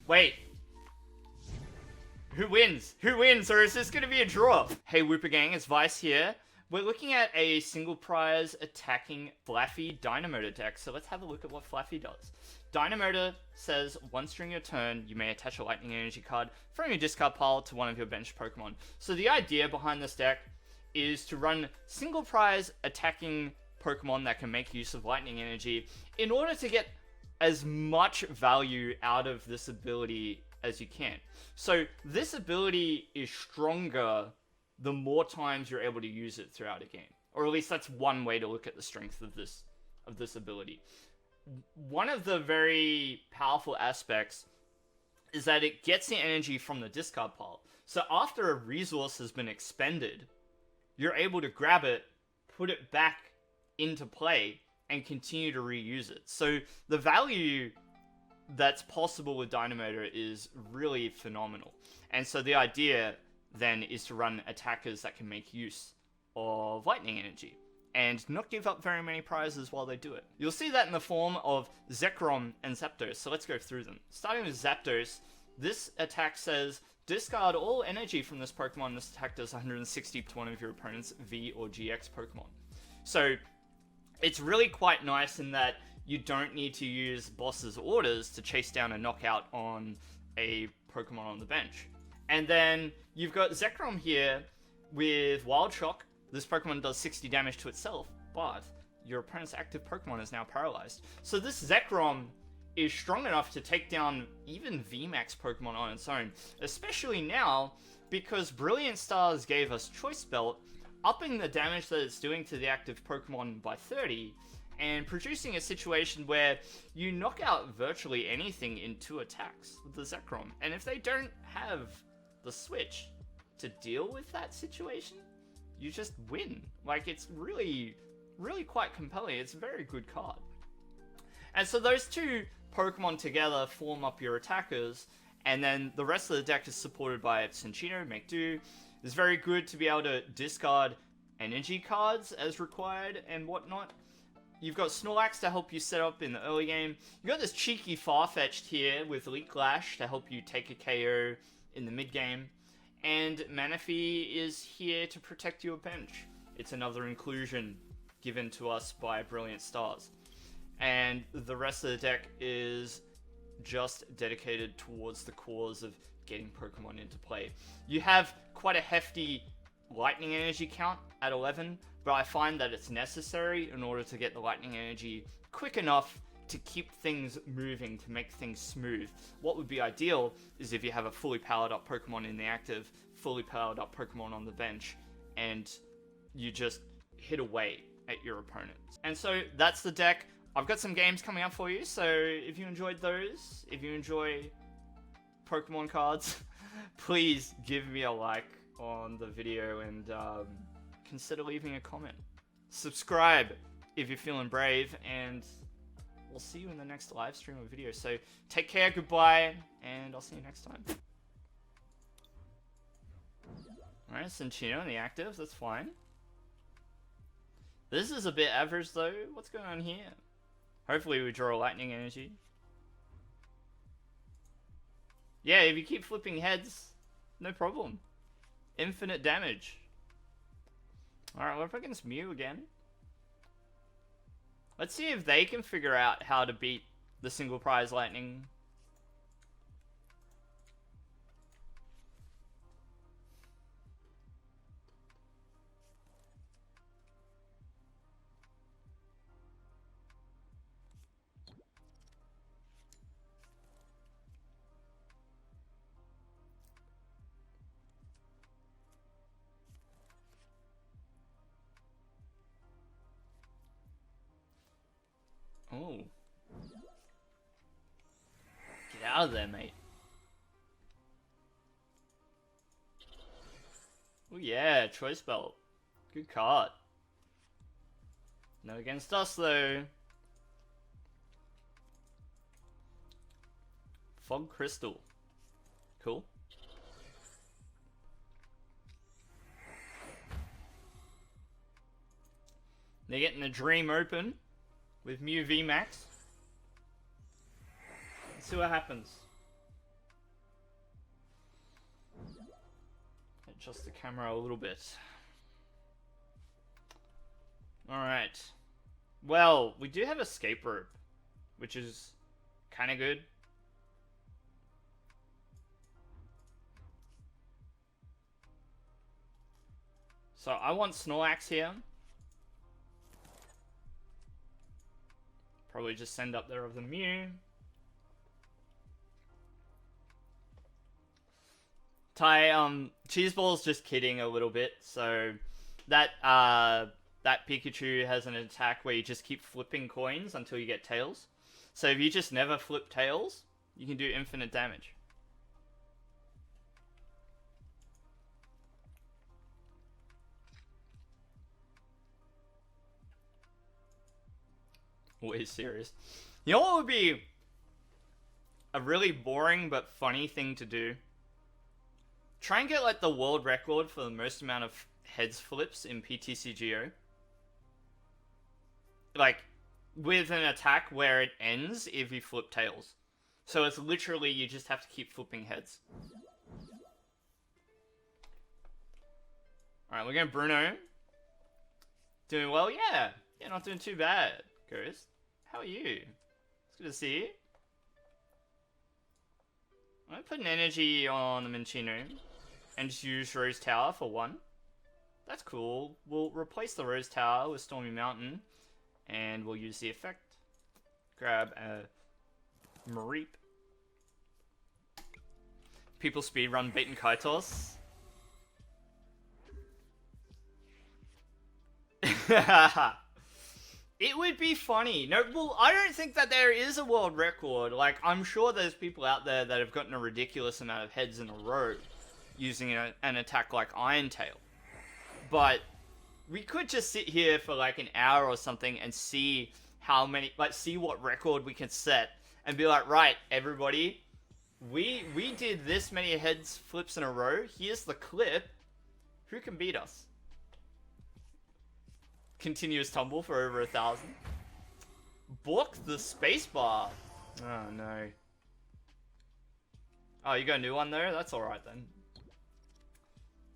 Wait. Who wins? Who wins? Or is this going to be a draw? Hey Whooper Gang, it's Vice here. We're looking at a single prize attacking Flaaffy Dynamotor deck, so let's have a look at what Flaaffy does. Dynamotor says, once during your turn, you may attach a Lightning Energy card from your discard pile to one of your bench Pokemon. So the idea behind this deck is to run single prize attacking Pokemon that can make use of Lightning Energy in order to get as much value out of this ability as you can. So this ability is stronger the more times you're able to use it throughout a game. Or at least that's one way to look at the strength of this ability. One of the very powerful aspects is that it gets the energy from the discard pile. So after a resource has been expended, you're able to grab it, put it back into play, and continue to reuse it. So the value that's possible with Dynamotor is really phenomenal. And so the idea then is to run attackers that can make use of Lightning Energy and not give up very many prizes while they do it. You'll see that in the form of Zekrom and Zapdos, so let's go through them. Starting with Zapdos, this attack says, discard all energy from this Pokemon. This attack does 160 to one of your opponent's V or GX Pokemon. So it's really quite nice in that you don't need to use boss's orders to chase down a knockout on a Pokemon on the bench. And then you've got Zekrom here with Wild Shock. This Pokemon does 60 damage to itself, but your opponent's active Pokemon is now paralyzed. So this Zekrom is strong enough to take down even VMAX Pokemon on its own, especially now because Brilliant Stars gave us Choice Belt, upping the damage that it's doing to the active Pokemon by 30, and producing a situation where you knock out virtually anything in 2 attacks with the Zekrom. And if they don't have the switch to deal with that situation, you just win. Like, it's really, really quite compelling. It's a very good card. And so those 2 Pokemon together form up your attackers, and then the rest of the deck is supported by Cinccino, Make Do. It's very good to be able to discard energy cards as required and whatnot. You've got Snorlax to help you set up in the early game. You've got this cheeky Farfetch'd here with Leak Lash to help you take a KO in the mid game. And Manaphy is here to protect your bench. It's another inclusion given to us by Brilliant Stars. And the rest of the deck is just dedicated towards the cause of getting Pokemon into play. You have quite a hefty Lightning Energy count at 11, but I find that it's necessary in order to get the Lightning Energy quick enough to keep things moving, to make things smooth. What would be ideal is if you have a fully powered up Pokemon in the active, fully powered up Pokemon on the bench, and you just hit away at your opponents. And so that's the deck. I've got some games coming up for you, so if you enjoyed those, if you enjoy Pokemon cards, please give me a like on the video and consider leaving a comment. Subscribe if you're feeling brave, and we'll see you in the next live stream or video. So take care, goodbye, and I'll see you next time. Alright, Cinccino in the active, that's fine. This is a bit average though. What's going on here? Hopefully we draw Lightning Energy. Yeah, if you keep flipping heads, no problem. Infinite damage. Alright, what if against Mew again? Let's see if they can figure out how to beat the single prize Lightning. Oh. Get out of there, mate. Oh yeah, Choice Belt. Good card. No against us though. Fog Crystal. Cool. They're getting the dream open with Mew VMAX. Let's see what happens. adjust the camera a little bit. Alright. Well, we do have Escape Rope, which is kind of good. So I want Snorlax here. Probably just send up there of the Mew. Cheeseball's just kidding a little bit. So that that Pikachu has an attack where you just keep flipping coins until you get tails. So if you just never flip tails, you can do infinite damage. Always serious. You know what would be a really boring but funny thing to do? Try and get like the world record for the most amount of heads flips in PTCGO. Like, with an attack where it ends if you flip tails. So it's literally, you just have to keep flipping heads. Alright, we're going Bruno. Doing well? Yeah. Yeah, not doing too bad, Ghost. How are you? It's good to see you. I'm going to put an energy on the Minccino. And just use Rose Tower for 1. That's cool. We'll replace the Rose Tower with Stormy Mountain. And we'll use the effect. Grab a Mareep. People speedrun Bait and Kaitos. It would be funny. No, well, I don't think that there is a world record. Like, I'm sure there's people out there that have gotten a ridiculous amount of heads in a row using an attack like Iron Tail. But we could just sit here for like an hour or something and see how many, like, see what record we can set and be like, right, everybody, we did this many heads flips in a row. Here's the clip. Who can beat us? Continuous tumble for over 1,000. Book the spacebar. Oh no. Oh, you got a new one there? That's alright then.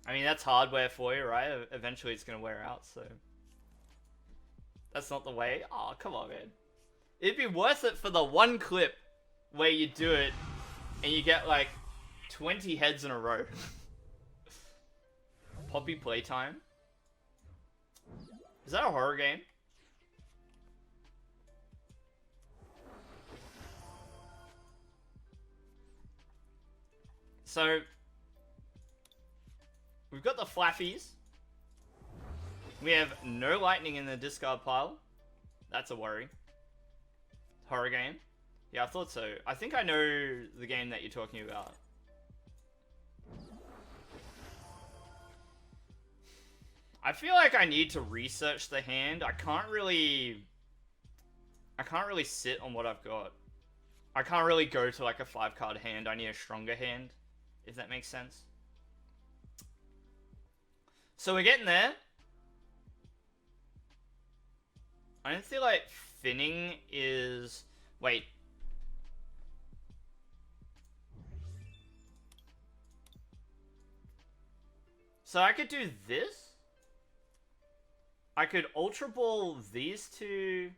I mean, that's hardware for you, right? Eventually it's gonna wear out, so. That's not the way. Oh, come on, man. It'd be worth it for the one clip where you do it and you get like 20 heads in a row. Poppy Playtime. Is that a horror game? So, we've got the Flaaffies. We have no lightning in the discard pile. That's a worry. Horror game? Yeah, I thought so. I think I know the game that you're talking about. I feel like I need to research the hand. I can't really sit on what I've got. I can't really go to like a 5-card hand. I need a stronger hand, if that makes sense. So we're getting there. I don't feel like finning is... Wait. So I could do this? I could Ultra Ball these two,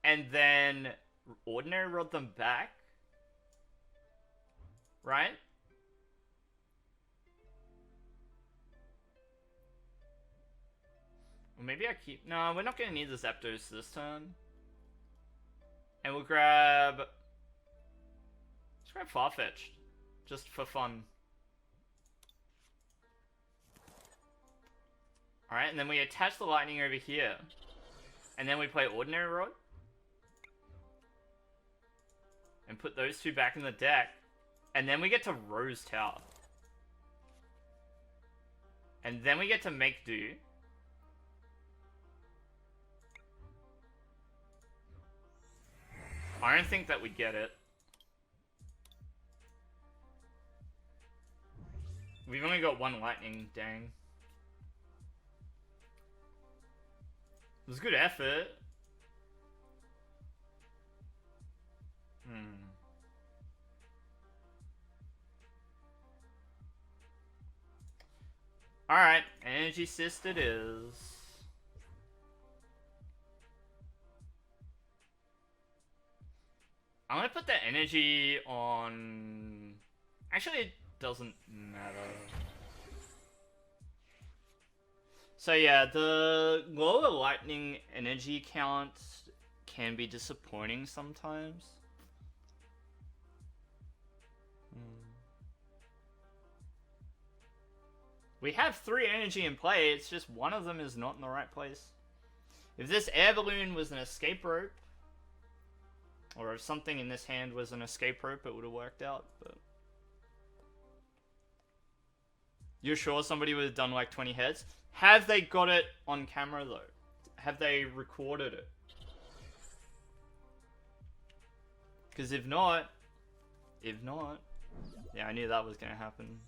and then Ordinary Rod them back. Right? Or maybe I keep... No, we're not going to need the Zapdos this turn. And we'll grab... Let's grab Farfetch'd. Just for fun. Alright, and then we attach the lightning over here. And then we play Ordinary Rod. And put those two back in the deck. And then we get to Rose Tower. And then we get to make do. I don't think that we get it. We've only got one lightning, dang. It was good effort. Alright, Energy Cyst it is. I'm gonna put the energy on... Actually, it doesn't matter. So yeah, the lower lightning energy count can be disappointing sometimes. We have 3 energy in play, it's just one of them is not in the right place. If this air balloon was an escape rope, or if something in this hand was an escape rope, it would have worked out, but... You're sure somebody would have done like 20 heads? Have they got it on camera though? Have they recorded it? Because if not... Yeah, I knew that was going to happen.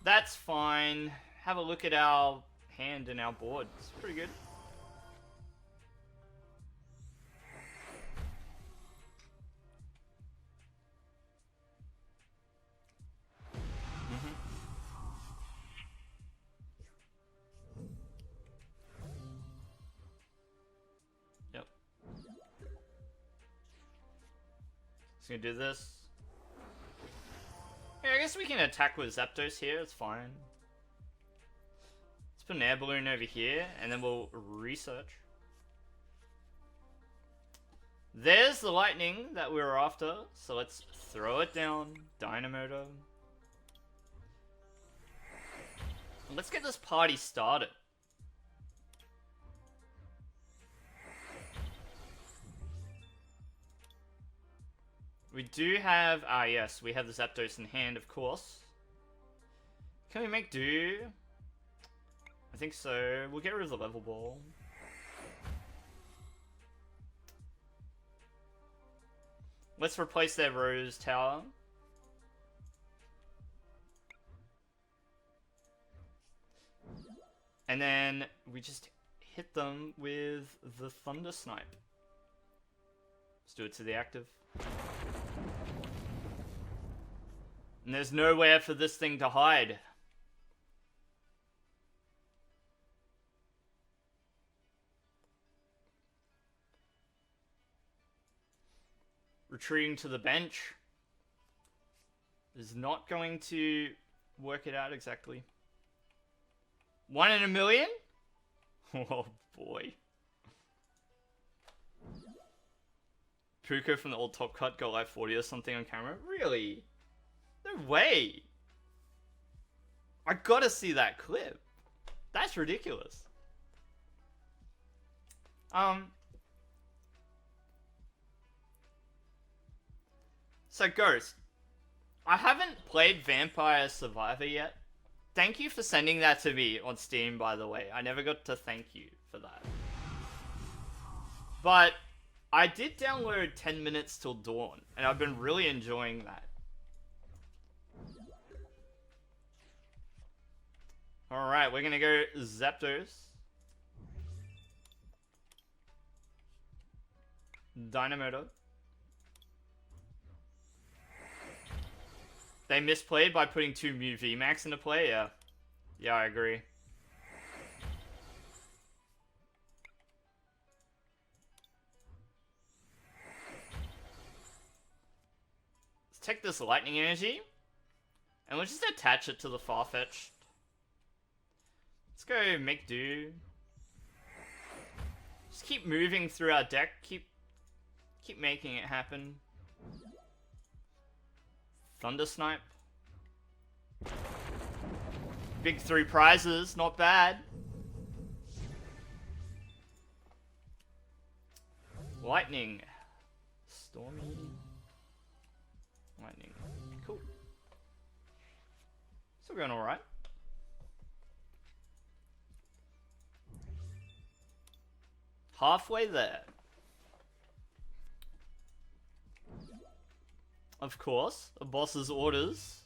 That's fine. Have a look at our hand and our board. It's pretty good. Yep. Just gonna do this. Yeah, I guess we can attack with Zapdos here, it's fine. Let's put an air balloon over here, and then we'll research. There's the lightning that we were after, so let's throw it down. Dynamotor. Let's get this party started. We do have, yes, we have the Zapdos in hand, of course. Can we make do? I think so. We'll get rid of the Level Ball. Let's replace their Rose Tower. And then we just hit them with the Thunder Snipe. Let's do it to the active. And there's nowhere for this thing to hide. Retreating to the bench is not going to work it out exactly. 1 in a million? Oh boy. Puko from the old Top Cut got like 40 or something on camera? Really? No way! I gotta see that clip. That's ridiculous. So Ghost, I haven't played Vampire Survivor yet. Thank you for sending that to me on Steam, by the way. I never got to thank you for that. But I did download 10 Minutes Till Dawn, and I've been really enjoying that. Alright, we're gonna go Zapdos. Dynamotor. They misplayed by putting 2 Mew VMAX into play? Yeah. Yeah, I agree. Let's take this lightning energy. And we'll just attach it to the Farfetch'd. Let's go make do. Just keep moving through our deck. Keep making it happen. Thunder Snipe. Big 3 prizes, not bad. Lightning. Stormy. Lightning. Cool. Still going alright. Halfway there. Of course, a boss's orders.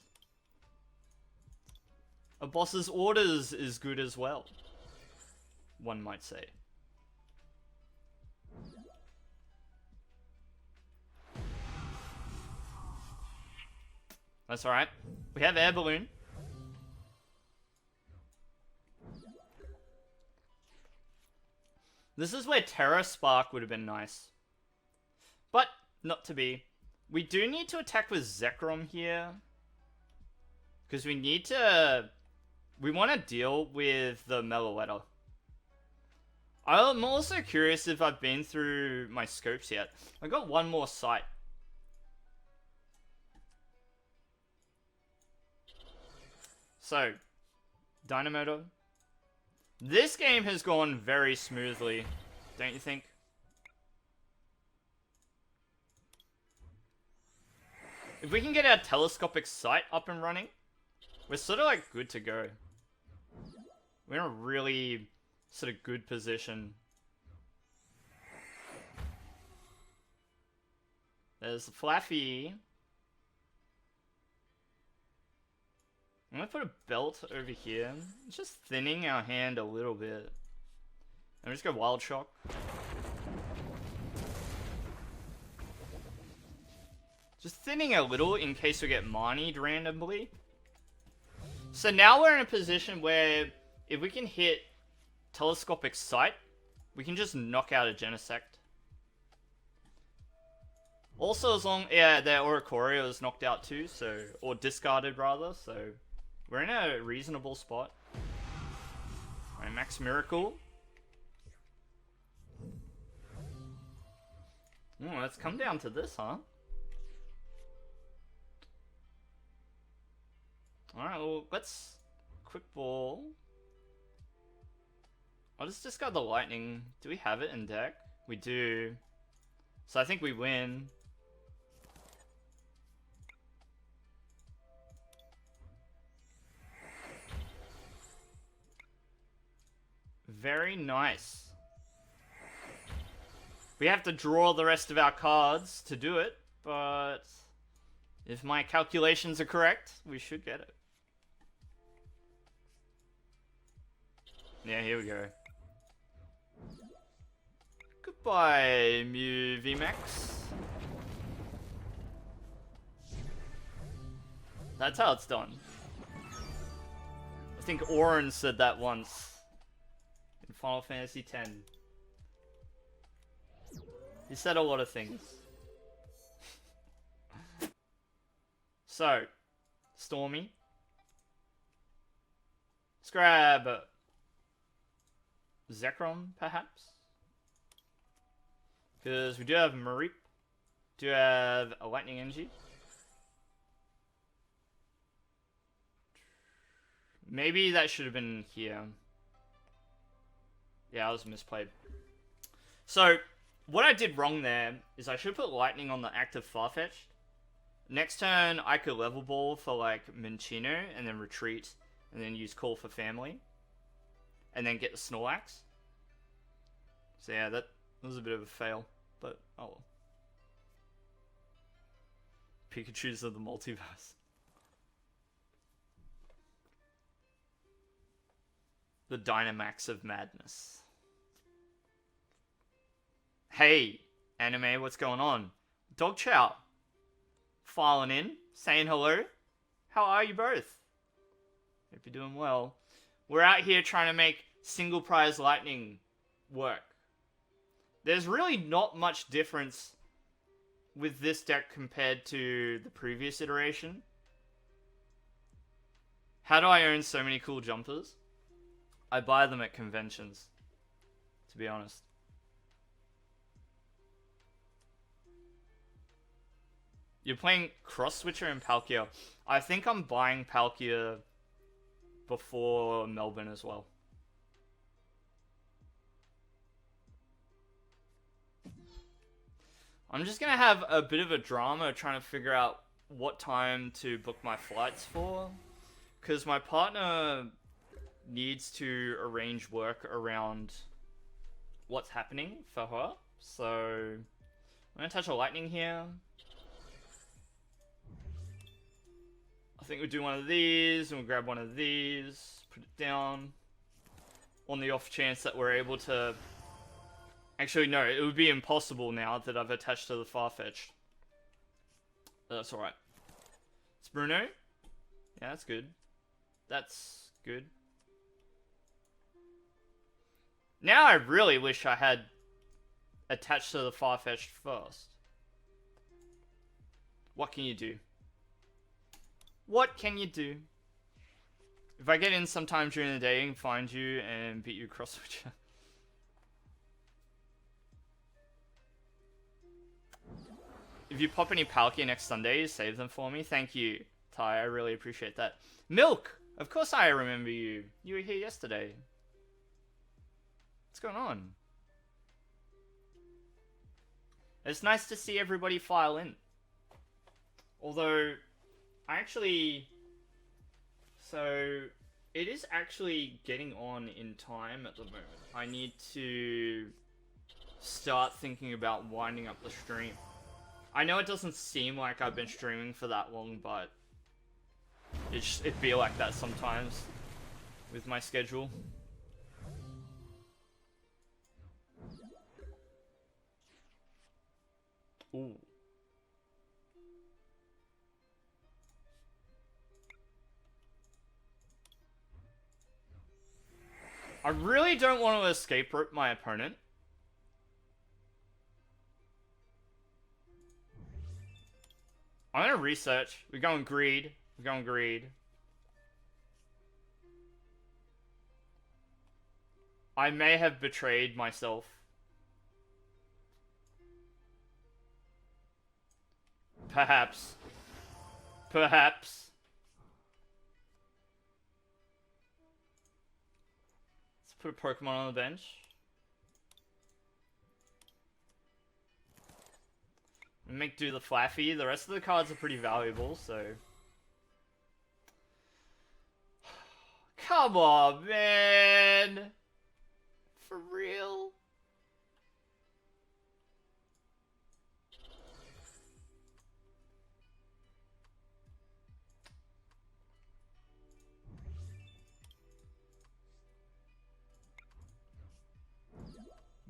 A boss's orders is good as well, one might say. That's alright. We have Air Balloon. This is where Terra Spark would have been nice. But, not to be. We do need to attack with Zekrom here. Because we need to... We want to deal with the Meloetta. I'm also curious if I've been through my scopes yet. I got one more sight. So, Dynamotor. This game has gone very smoothly, don't you think? If we can get our Telescopic Sight up and running, we're sort of like good to go. We're in a really sort of good position. There's the Flaaffy. I'm gonna put a belt over here. It's just thinning our hand a little bit. And just go Wild Shock. Just thinning a little in case we get Marnied randomly. So now we're in a position where if we can hit Telescopic Sight, we can just knock out a Genesect. Also, as long... Yeah, their Oricorio is knocked out too, so... Or discarded, rather, so... We're in a reasonable spot. Alright, Max Miracle. Oh, let's come down to this, huh? Alright, well, let's... Quick Ball. I'll just discard the Lightning. Do we have it in deck? We do. So I think we win. Very nice. We have to draw the rest of our cards to do it, but if my calculations are correct, we should get it. Yeah, here we go. Goodbye, Mew VMAX. That's how it's done. I think Oren said that once. In Final Fantasy X. He said a lot of things. So, Stormy. Let's grab Zekrom, perhaps. Because we do have Mareep. Do have a Lightning Energy. Maybe that should have been here. Yeah, I was misplayed. So, what I did wrong there is I should put Lightning on the active Farfetch'd. Next turn, I could Level Ball for, like, Minccino, and then retreat, and then use Call for Family. And then get the Snorlax. So yeah, that was a bit of a fail, but oh well. Pikachu's of the multiverse. The Dynamax of madness. Hey, anime, what's going on? Dog Chow. Filing in, saying hello. How are you both? Hope you're doing well. We're out here trying to make single prize Lightning work. There's really not much difference with this deck compared to the previous iteration. How do I own so many cool jumpers? I buy them at conventions, to be honest. You're playing Cross Switcher and Palkia. I think I'm buying Palkia before Melbourne as well. I'm just gonna have a bit of a drama trying to figure out what time to book my flights for, because my partner needs to arrange work around what's happening for her. So I'm gonna touch a Lightning here. I think we'll do one of these, and we'll grab one of these, put it down, on the off chance that we're able to... Actually, no, it would be impossible now that I've attached to the Farfetch'd. That's alright. It's Bruno. Yeah, that's good. That's good. Now I really wish I had attached to the Farfetch'd first. What can you do? What can you do? If I get in sometime during the day and find you and beat you cross switcher. If you pop any Palkia next Sunday, save them for me. Thank you, Ty. I really appreciate that. Milk! Of course I remember you. You were here yesterday. What's going on? It's nice to see everybody file in. Although, so, it is actually getting on in time at the moment. I need to start thinking about winding up the stream. I know it doesn't seem like I've been streaming for that long, but it'd be like that sometimes with my schedule. Ooh. I really don't want to escape rope my opponent. I'm gonna research. We're going greed. We're going greed. I may have betrayed myself. Perhaps. Perhaps. Let's put a Pokemon on the bench. Make do the Flaaffy. The rest of the cards are pretty valuable, so... Come on, man! For real?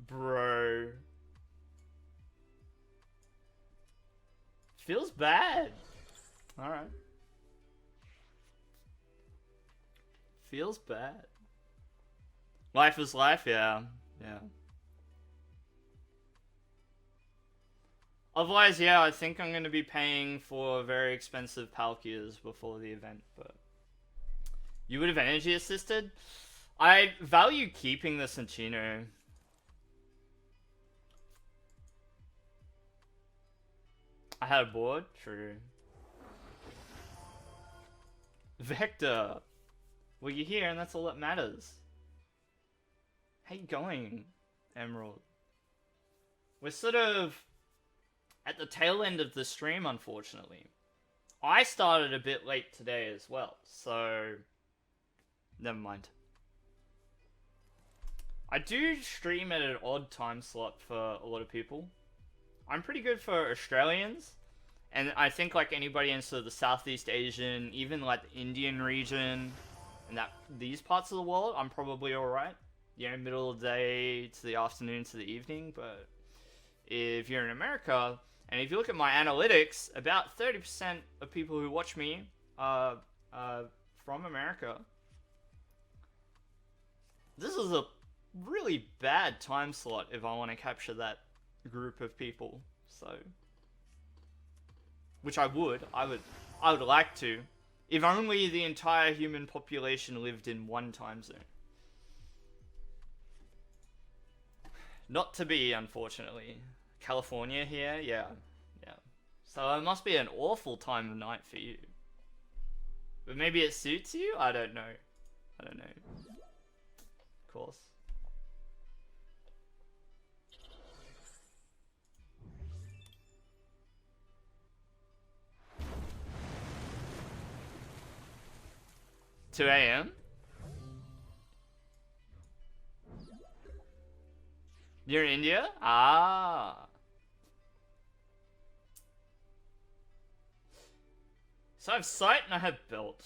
Bro. Feels bad. Alright. Feels bad. Life is life, yeah. Yeah. Otherwise, yeah, I think I'm going to be paying for very expensive Palkias before the event, but... You would have energy assisted? I value keeping the Cinccino. I had a board? True. Vector! Well, you're here and that's all that matters. How you going, Emerald? We're sort of at the tail end of the stream, unfortunately. I started a bit late today as well, so... Never mind. I do stream at an odd time slot for a lot of people. I'm pretty good for Australians, and I think like anybody in sort of the Southeast Asian, even like the Indian region, and these parts of the world, I'm probably alright. You know, middle of the day to the afternoon to the evening, but if you're in America, and if you look at my analytics, about 30% of people who watch me are from America. This is a really bad time slot if I want to capture that group of people, so which I would like to, if only the entire human population lived in one time zone. Not to be, unfortunately. California here, yeah. So it must be an awful time of night for you, but maybe it suits you. I don't know. Of course. $2 AM? You're in India? Ah. So I have sight and I have belt.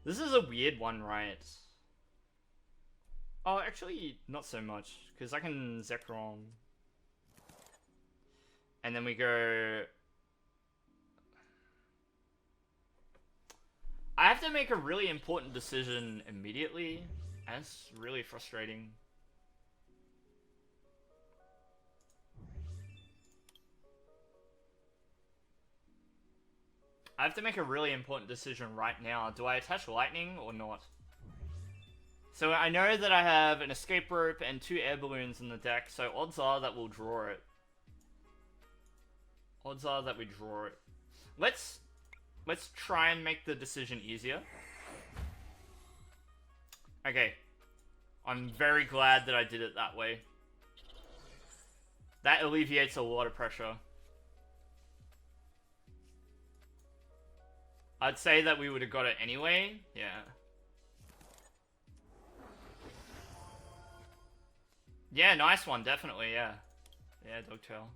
This is a weird one, right? Oh, actually, not so much, because I can Zekrom. And then we go... I have to make a really important decision immediately, and it's really frustrating. I have to make a really important decision right now. Do I attach lightning or not? So I know that I have an escape rope and 2 air balloons in the deck, so odds are that we'll draw it. Odds are that we draw it. Let's try and make the decision easier. Okay. I'm very glad that I did it that way. That alleviates a lot of pressure. I'd say that we would have got it anyway. Yeah. Yeah, nice one, definitely, yeah. Yeah, Dogtail.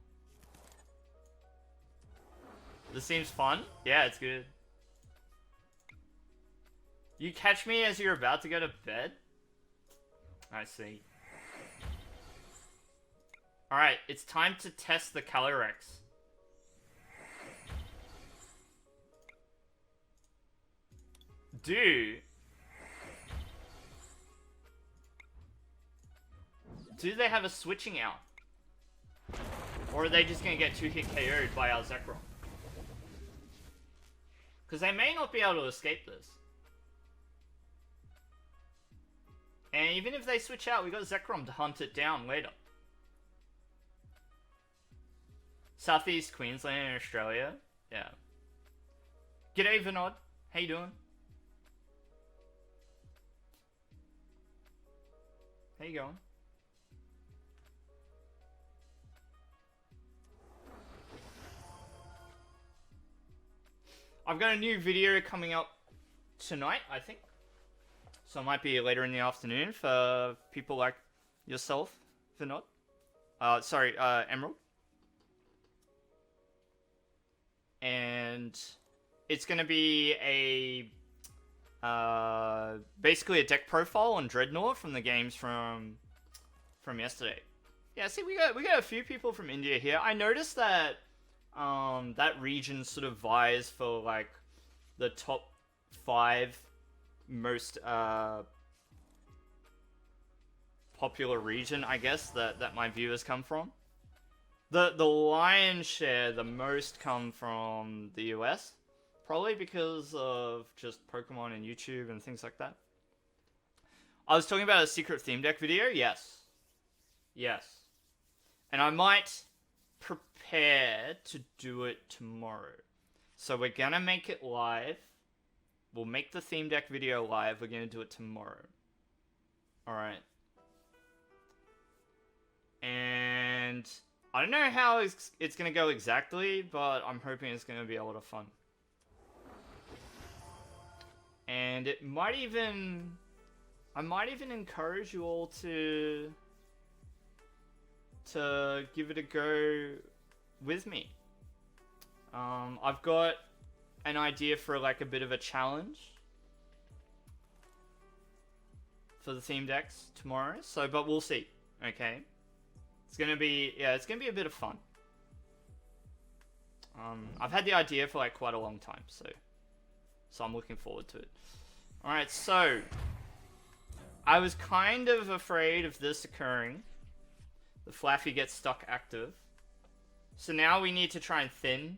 This seems fun. Yeah, it's good. You catch me as you're about to go to bed? I see. Alright, it's time to test the Calyrex. Do they have a switching out? Or are they just gonna get 2-hit KO'd by our Zekrom? Because they may not be able to escape this. And even if they switch out, we got Zekrom to hunt it down later. Southeast Queensland and Australia. Yeah. G'day, Vinod. How you doing? How you going? I've got a new video coming up tonight, I think. So it might be later in the afternoon for people like yourself, Vinod. Sorry, Emerald. And it's going to be a basically a deck profile on Dreadnought from the games from yesterday. Yeah, see, we got a few people from India here. I noticed that that region sort of vies for like the top 5 most popular region, I guess, that my viewers come from. The lion's share, the most come from the US. Probably because of just Pokemon and YouTube and things like that. I was talking about a secret theme deck video? Yes. Yes. And I might prepare to do it tomorrow. So we're gonna make it live. We'll make the theme deck video live. We're gonna do it tomorrow. Alright. And I don't know how it's gonna go exactly, but I'm hoping it's gonna be a lot of fun. And it might even... I might even encourage you all to give it a go with me. I've got an idea for like a bit of a challenge for the theme decks tomorrow. So, but we'll see. Okay, it's gonna be it's gonna be a bit of fun. I've had the idea for like quite a long time, so I'm looking forward to it. All right, so I was kind of afraid of this occurring. The Flaaffy gets stuck active. So now we need to try and thin.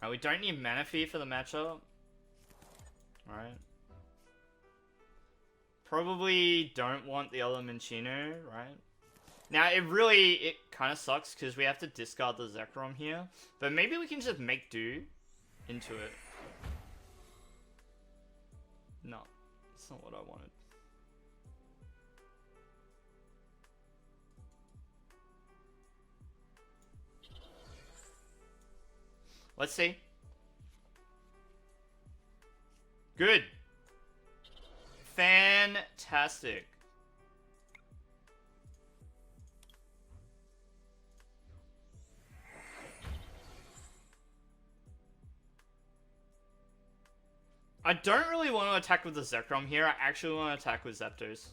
We don't need Manaphy for the matchup. Alright. Probably don't want the other Minccino, right? Now, it kind of sucks because we have to discard the Zekrom here. But maybe we can just make do into it. No, that's not what I wanted. Let's see. Good. Fantastic. I don't really want to attack with the Zekrom here. I actually want to attack with Zapdos.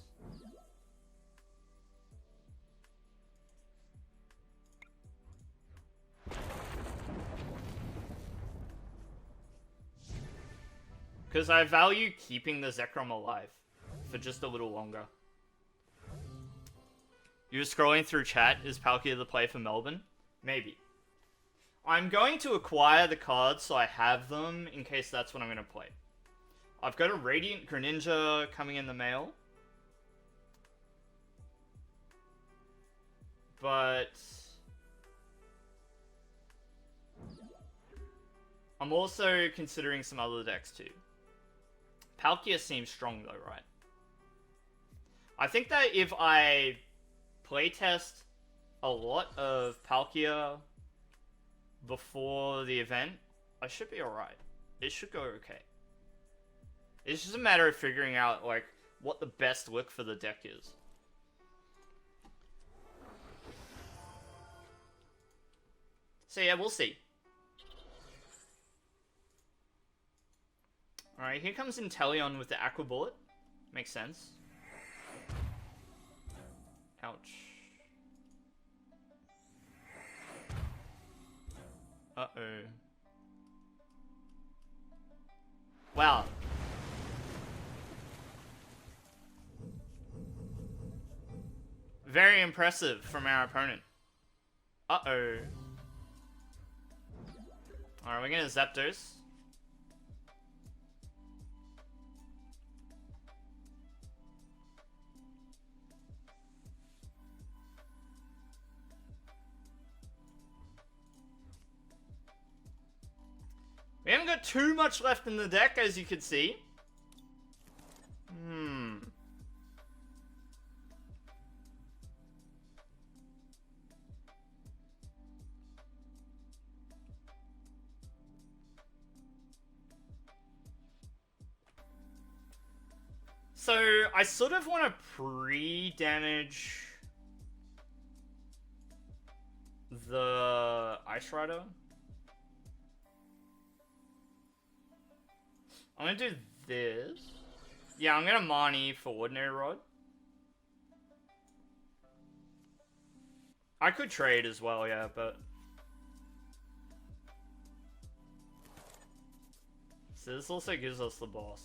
Because I value keeping the Zekrom alive for just a little longer. You were scrolling through chat, is Palkia the play for Melbourne? Maybe. I'm going to acquire the cards so I have them in case that's what I'm going to play. I've got a Radiant Greninja coming in the mail. But I'm also considering some other decks too. Palkia seems strong though, right? I think that if I playtest a lot of Palkia before the event, I should be alright. It should go okay. It's just a matter of figuring out like what the best look for the deck is. So yeah, we'll see. Alright, here comes Inteleon with the Aqua Bullet. Makes sense. Ouch. Uh-oh. Wow. Very impressive from our opponent. Uh-oh. Alright, we're gonna Zapdos. We haven't got too much left in the deck, as you can see. So, I sort of want to pre-damage the Ice Rider. I'm gonna do this. Yeah, I'm gonna Marnie for Ordinary Rod. I could trade as well, yeah, but... So this also gives us the boss.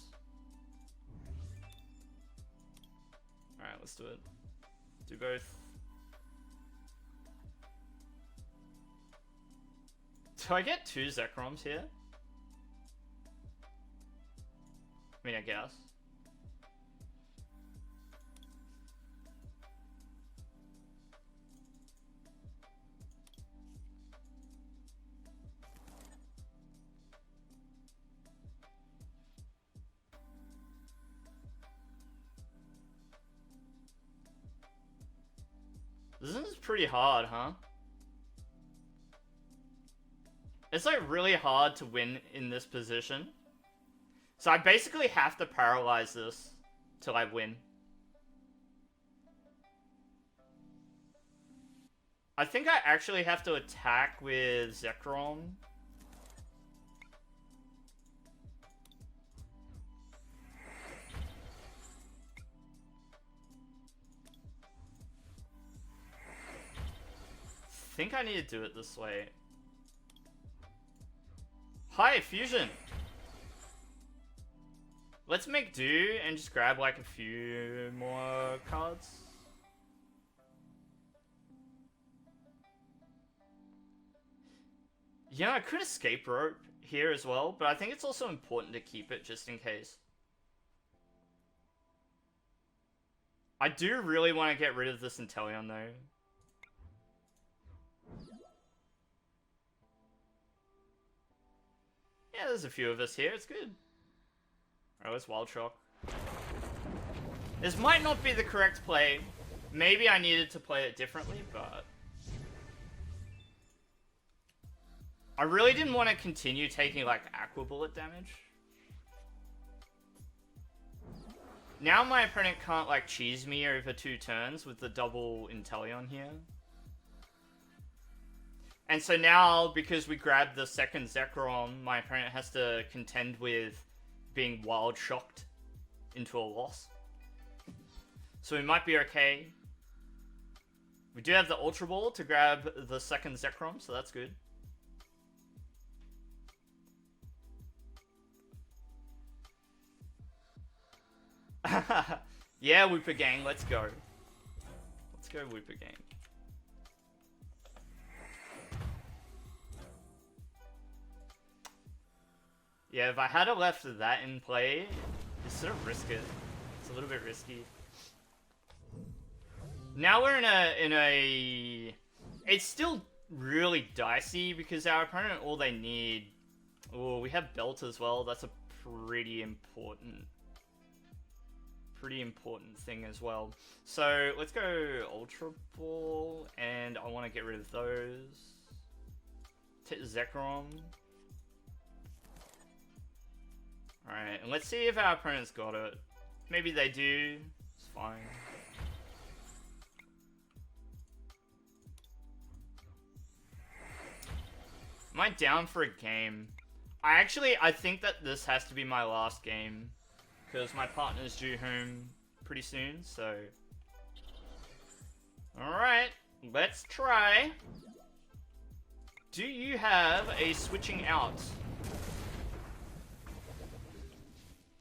Alright, let's do it. Do both. Do I get 2 Zekroms here? I mean, I guess. This is pretty hard, huh? It's like really hard to win in this position. So I basically have to paralyze this till I win. I think I actually have to attack with Zekrom. I think I need to do it this way. Hi, Fusion! Let's make do and just grab like a few more cards. Yeah, I could Escape Rope here as well, but I think it's also important to keep it just in case. I do really want to get rid of this Inteleon though. Yeah, there's a few of us here, it's good. Alright, let's Wild Shock. This might not be the correct play. Maybe I needed to play it differently, but... I really didn't want to continue taking, like, Aqua Bullet damage. Now my opponent can't, like, cheese me over 2 turns with the double Inteleon here. And so now, because we grabbed the second Zekrom, my opponent has to contend with being Wild Shocked into a loss. So we might be okay. We do have the Ultra Ball to grab the second Zekrom, so that's good. Yeah, Whooper Gang, let's go. Let's go, Whooper Gang. Yeah, if I had left that in play, just sort of risk it. It's a little bit risky. Now we're in a... It's still really dicey because our opponent, all they need... Oh, we have Belt as well. That's a pretty important thing as well. So let's go Ultra Ball, and I want to get rid of those. Zekrom. Alright, and let's see if our opponent's got it. Maybe they do. It's fine. Am I down for a game? I think that this has to be my last game. Because my partner's due home pretty soon, so... Alright, let's try. Do you have a switching out?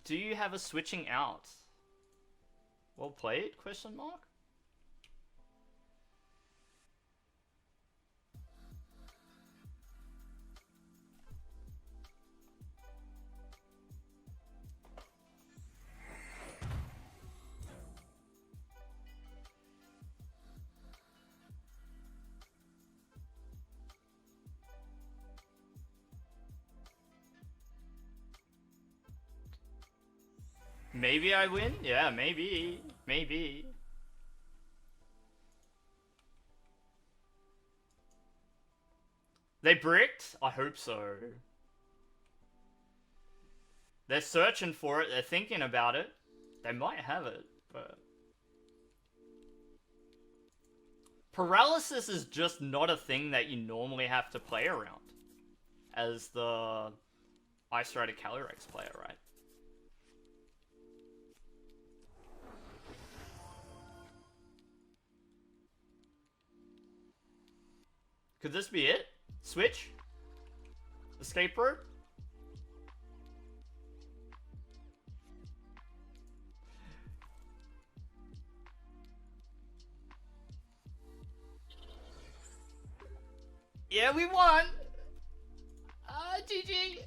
Do you have a switching out? Well played, question mark? Maybe I win? Yeah, maybe. Maybe. They bricked? I hope so. They're searching for it. They're thinking about it. They might have it, but... Paralysis is just not a thing that you normally have to play around. As the Ice Rider Calyrex player, right? Could this be it? Switch? Escape Rope? Yeah, we won! GG!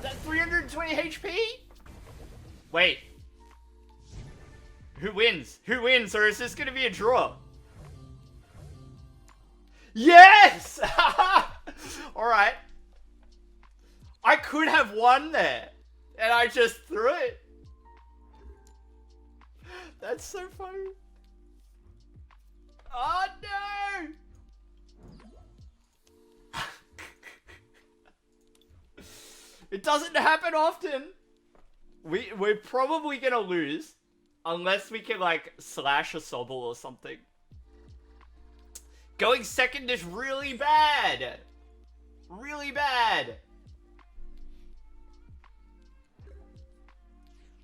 That 320 HP? Wait. Who wins? Who wins, or is this gonna be a draw? Yes! Alright. I could have won there. And I just threw it. That's so funny. Oh no! It doesn't happen often. We're probably gonna lose. Unless we can like slash a Sobble or something. Going second is really bad. Really bad.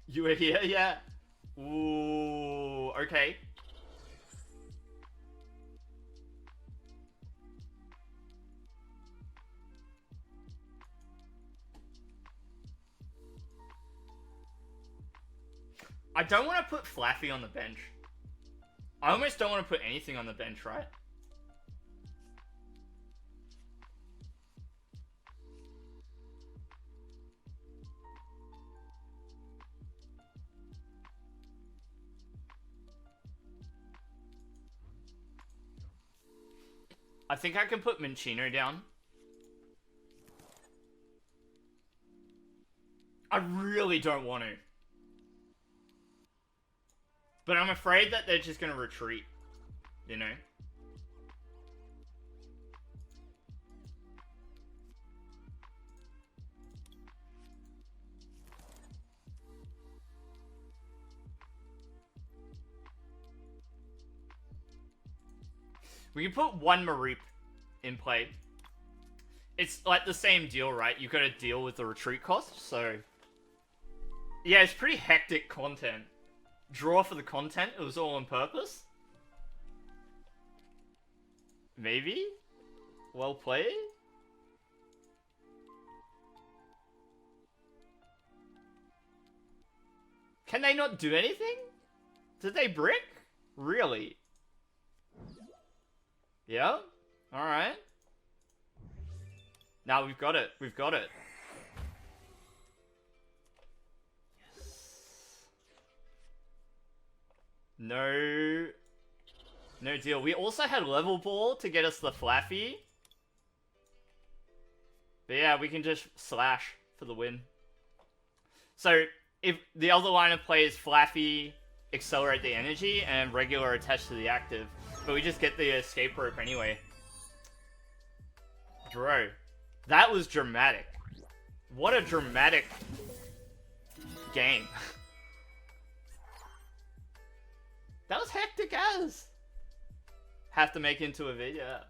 You were here? Yeah. Ooh, okay. I don't want to put Flaaffy on the bench. I almost don't want to put anything on the bench, right? I think I can put Minccino down. I really don't want to. But I'm afraid that they're just going to retreat. You know? We can put one Mareep in play. It's like the same deal, right? You've got to deal with the retreat cost, so... Yeah, it's pretty hectic content. Draw for the content, it was all on purpose? Maybe? Well played? I Can they not do anything? Did they brick? Really? Yeah? Alright. Now we've got it. We've got it. Yes. No. No deal. We also had Level Ball to get us the Flaaffy. But yeah, we can just slash for the win. So, if the other line of play is Flaaffy, accelerate the energy, and regular attached to the active. But we just get the escape rope anyway. Bro, that was dramatic. What a dramatic game. That was hectic as. Have to make into a video.